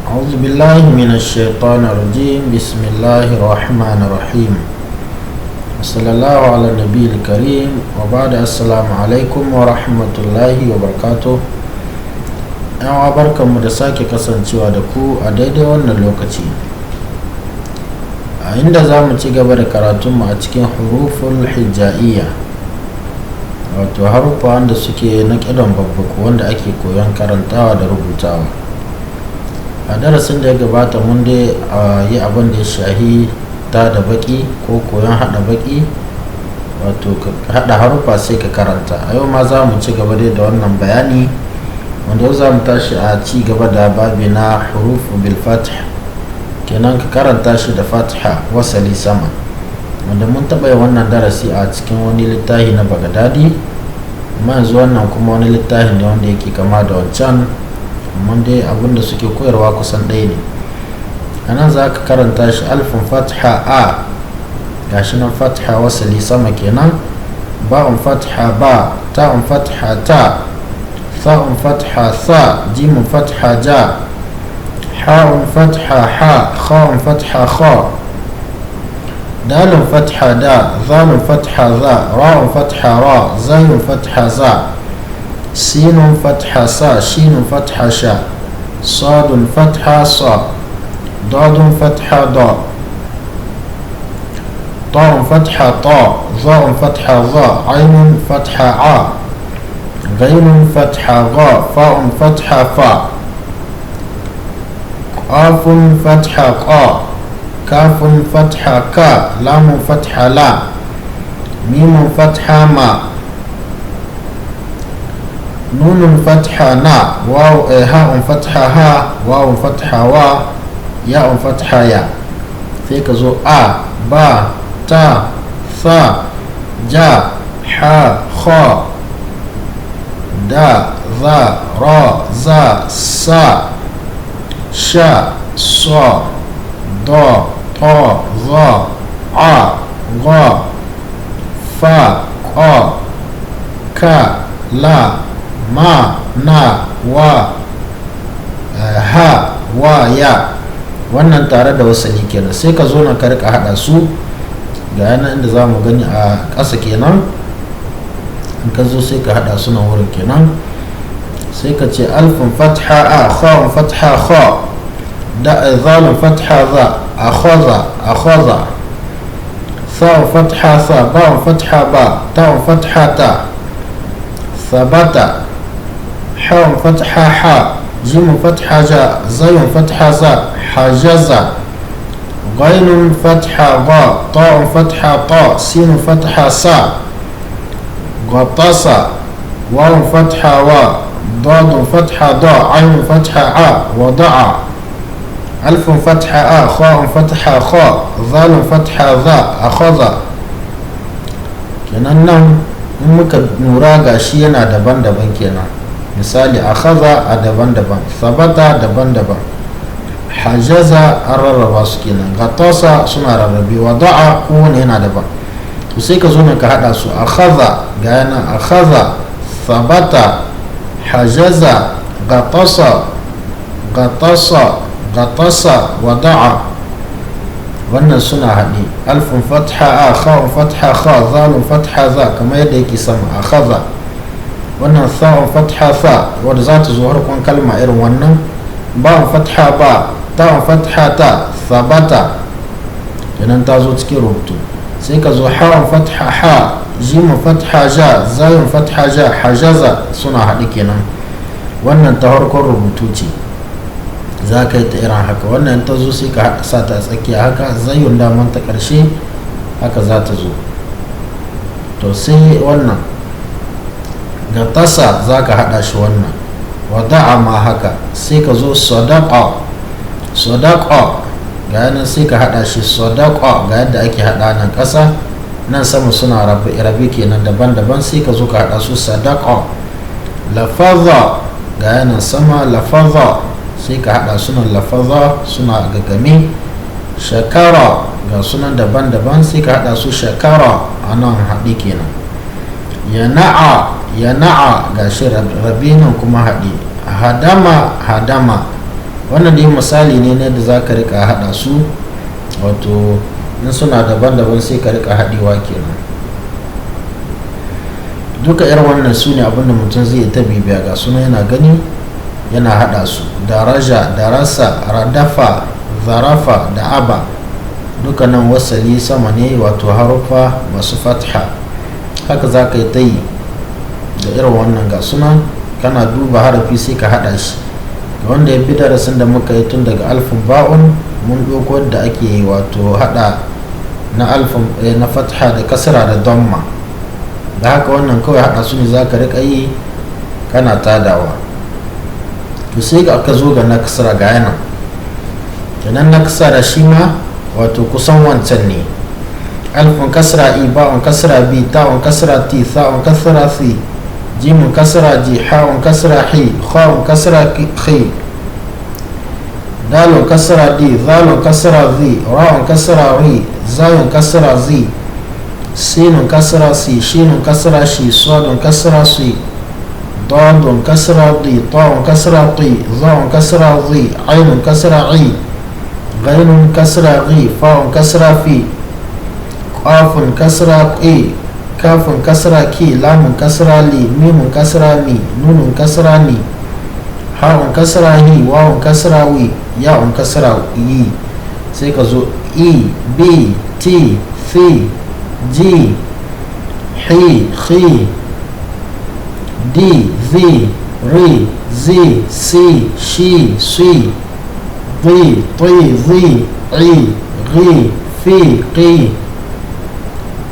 أعوذ بالله من الشيطان الرجيم. بسم الله الرحمن الرحيم. صلى الله على النبي الكريم وبعد. السلام عليكم ورحمة الله وبركاته. yan barkanmu da sake kasancewa da ku a daidai wannan lokaci a inda za mu ci gaba da karatunmu a cikin huruful hija'iyya, wato haruffa wanda suke na kidan babbaku wanda ake koyon karantawa da rubutawa. A darasin da ya gabata mun dai yi abin da ya shahi ta da baki ko koyon hada baki, wato ka hada haruffa sai ka karanta. A yau ma za mu ci gaba da wannan bayani, wanda yau za mu tashi a ci gaba da babi na hurufu bil fatih, kenan ka karanta shi da fatiha wasali sama, wanda mun taɓa yi wannan darasi a cikin wani littafi na bagadadi, amma yanzu wannan kuma wani littafi ne wanda yake kama da wancan, amma dai abinda suke koyarwa kusan ɗaya ne. a nan za ka karanta shi alfin fatiha a, gashi nan fatiha wasali sama kenan, ba'un fatiha ba, ta'un fatiha ta, ثاء فتحة ثاء، جيم فتحة جاء، حاء فتحة حاء، خاء فتحة خاء، دال فتحة داء، ذال فتحة ذا، راء فتحة راء، زي فتحة زا، سين فتحة سا، شين فتحة شا، صاد فتحة صا، ضاد فتحة ضاء، طاء فتحة طاء، ظاء فتحة ظاء، عين فتحة عاء، غين فتحة غاء، فاء فتحة فاء، قاف فتحة قاء، كاف فتحة كا، لام فتحة لا، ميم فتحة ما، نون فتحة نا، واو هاء فتحة ها، واو فتحة وا، ياء فتحة يا. فيك زو أ با تا ثا جا حا خا دا ذا را زا سا شا صا ضا طا ظا ع غا فا قا كا لا ما na wa ha wa ya. wannan tare da wasali kenan, sai ka zo na ka rika hada su ga yana inda za mu gani a ƙasa kenan. in ka zo sai ka hada su nan wurin kenan, sai ka ce alfin fatha a, kha'un fatha kha, da zalun fatha za, akhadha akhadha, tha'un fatha sa, ba'un fatha ba, ta'un fatha ta, thabata, ha'un fatha ha, jimun fatha ja, zayun fatha za, hajaza, ghainun fatha ga, ta'un fatha ta, sinun fatha sa, غطس، واو فتحة و، ضاد فتحة ضاء، عين فتحة ع، وضع، ألف فتحة أ، خاء فتحة خاء، ذال فتحة ذا، أخذ. kenan nan in muka lura ga shi yana daban-daban kenan. misali akhadha a daban-daban, sabata daban-daban, hajaza an rarraba su kenan, gatasa suna rarrabe, wada'a kowane yana daban. to sai ka zo ka hada su, akhadha ga yana akhadha, sabata, hajaza, gatasa gatasa gatasa, wada'a. wannan suna haɗe, alfin fatha a, kha'un fatha kha, zalun fatha za, kamar yadda yake sama akhadha. wannan sa'un fatha sa wadda za ta zo harkon kalma irin wannan, ba'un fatha ba, ta'un fatha ta, sabata kenan ta zo cikin rubutu. sai ka zo ha'un fatha ha, jimun fatha ja, zayun fatha ja, hajaza suna haɗe kenan. wannan ta harkon rubutu ce, za ka yi ta irin haka. wannan ta zo sai ka sa ta tsakiya haka, zayun daman ta ƙarshe haka za ta zo. to sai wannan ga tasa za ka haɗa shi wannan, wada'a ma haka. sai ka zo sadaqa, sadaqa ga yanan sai ka haɗa shi sadaqa, ga yadda ake haɗa nan ƙasa nan sama suna rabe kenan daban-daban, sai ka zo ka haɗa su sadaqa. lafaza ga yanan sama lafaza, sai ka haɗa sunan lafaza suna gagame. shakara ga sunan daban-daban, sai ka haɗa su shakara a nan haɗi kenan. yana'a yana'a ga shi rabe nan kuma haɗi. hadama hadama wannan dai misali ne da za ka rika hada su, wato in suna daban-daban sai ka rika haɗewa kenan. duka irin wannan su ne abinda mutum zai ta bibiya, ga suna yana gani yana hada su. daraja, darasa, radafa, zarafa da aba, dukkanin wasali sama ne, wato harufa masu fatha. haka za ka yi ta yi da irin wannan, ga suna kana duba harafi sai ka hada shi. ga wanda ya fi darasin da muka yi tun daga alfin ba'un, mun ɗauko da ake wato hada na alfin na fatha da kasra da damma. da haka wannan kawai hada su ne za ka rika yi kana tadawa. to sai ga aka zo ga na kasra, ga yana kenan na kasra shi ma wato kusan wancan ne. alfin kasra i, ba'un kasra bi, ta'un kasra ti, tha'un kasra si, jimin kasra ji, ha'un kasra hi, kha'un kasra khi, dalun kasra di, zalun kasra zi, ra'un kasra ri, zayun kasra zi, sinun kasra si, shinun kasra shi, sadun kasra si, dadun kasra di, ta'un kasra ti, za'un kasra zi, ainun kasra i, ghainun kasra ghi, fa'un kasra fi, qafun kasra qi, kafin kasra ki, lamun kasra li, mimun kasra mi, nunun kasra ni, ha'un kasra hi, wawun kasra wi, ya'un kasra yi. sai ka zo i, b, t, f, g, hi, khi, d, z, ri, zi, si, shi, sui, ضي طي ضي عي غي في قي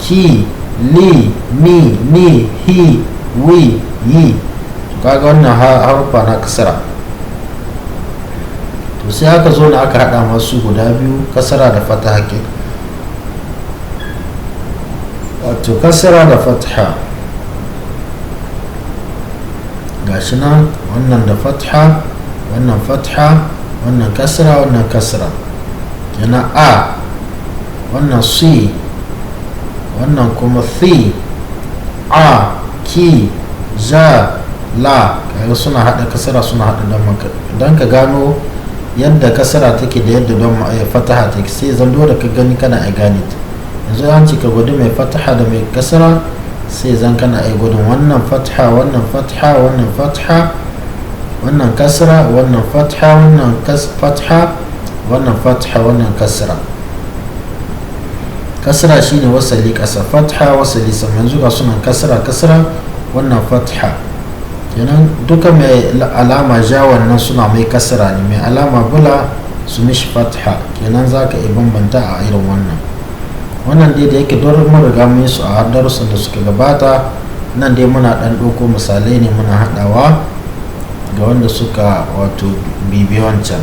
ki, li, mi, ni, hi, wi, yi. kaga wannan harufa na kasara. to sai aka zo na aka hada masu guda biyu, kasara da fataha ke, wato kasara da fataha. gashi nan wannan da fataha, wannan fataha, wannan kasara, wannan kasara. yana a, wannan si, wannan kuma fi, a, ki, za, la. kaga suna hada kasara suna hada don maka, don ka gano yadda kasara take da yadda don fataha take, sai zan dole ka gani kana ai gane ta. yanzu an ce ka gudu mai fataha da mai kasara, sai zan kana ai gudun wannan fataha, wannan fataha, wannan fataha, wannan kasara, wannan fataha, wannan fataha, wannan fataha, wannan kasara. kasra shine wasali kasa, fatha wasali sama. yanzu ga sunan kasra kasra, wannan fatha. kenan duka mai alama ja wannan suna mai kasra ne, mai alama bula su mishi fatha. kenan zaka iya bambanta a irin wannan dai da yake don mun riga mun su a darussan da suka gabata. nan dai muna dan ɗauko misalai ne muna haɗawa ga wanda suka wato bibi wancan.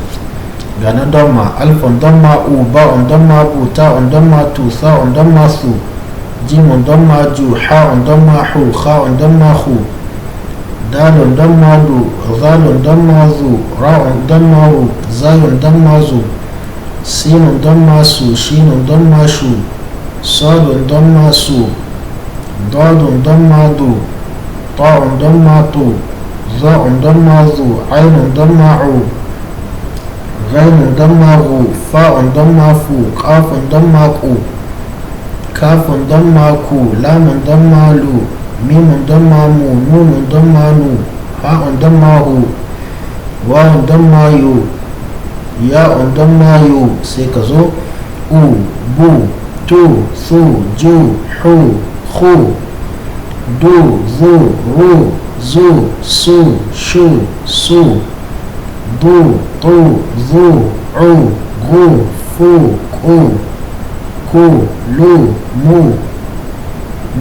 ga na damma, alfun damma u, ba'un damma bu, ta'un damma tu, sa'un damma su, jimun damma ju, ha'un damma hu, kha'un damma hu, dalun damma du, zalun damma zu, ra'un damma ru, zayun damma zu, sinun damma su, shinun damma shu, sadun damma su, dadun damma du, ta'un damma tu, za'un damma zu, ainun damma u, غين دمغ، فاء دمغ، قاف دمغ، كاف دمغ، لام دمغ، ميم دمغ، نون دمغ، هاء دمغ، واو دمغ، ياء دمغ. sai ka zo u, bu, tu, su, ju, hu, khu, du, zu, ru, zu, su, shu, su, du, tu, zu, u, gu, fu, ku, ku, lu, mu,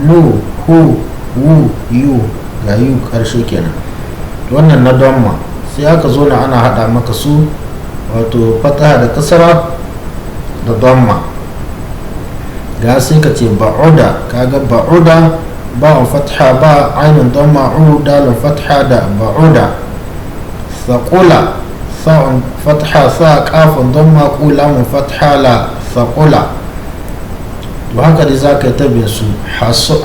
nu, hu, wu, yu. ga yu karshe kenan. wannan na damma sai aka zo na ana hada maka su, wato fataha da kasara da damma. ga sai ka ce ba'uda, kaga ba'uda, ba'un fatha ba, ainun damma u, dalun fatha da ba'uda. thaqula, sa'un fatha sa, kafin damma ku, lamun fatha la, thaqula. to haka dai za ka yi tabin su.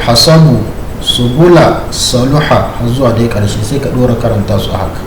hasabu, subula, saluha har zuwa dai karshe sai ka dora karanta su haka.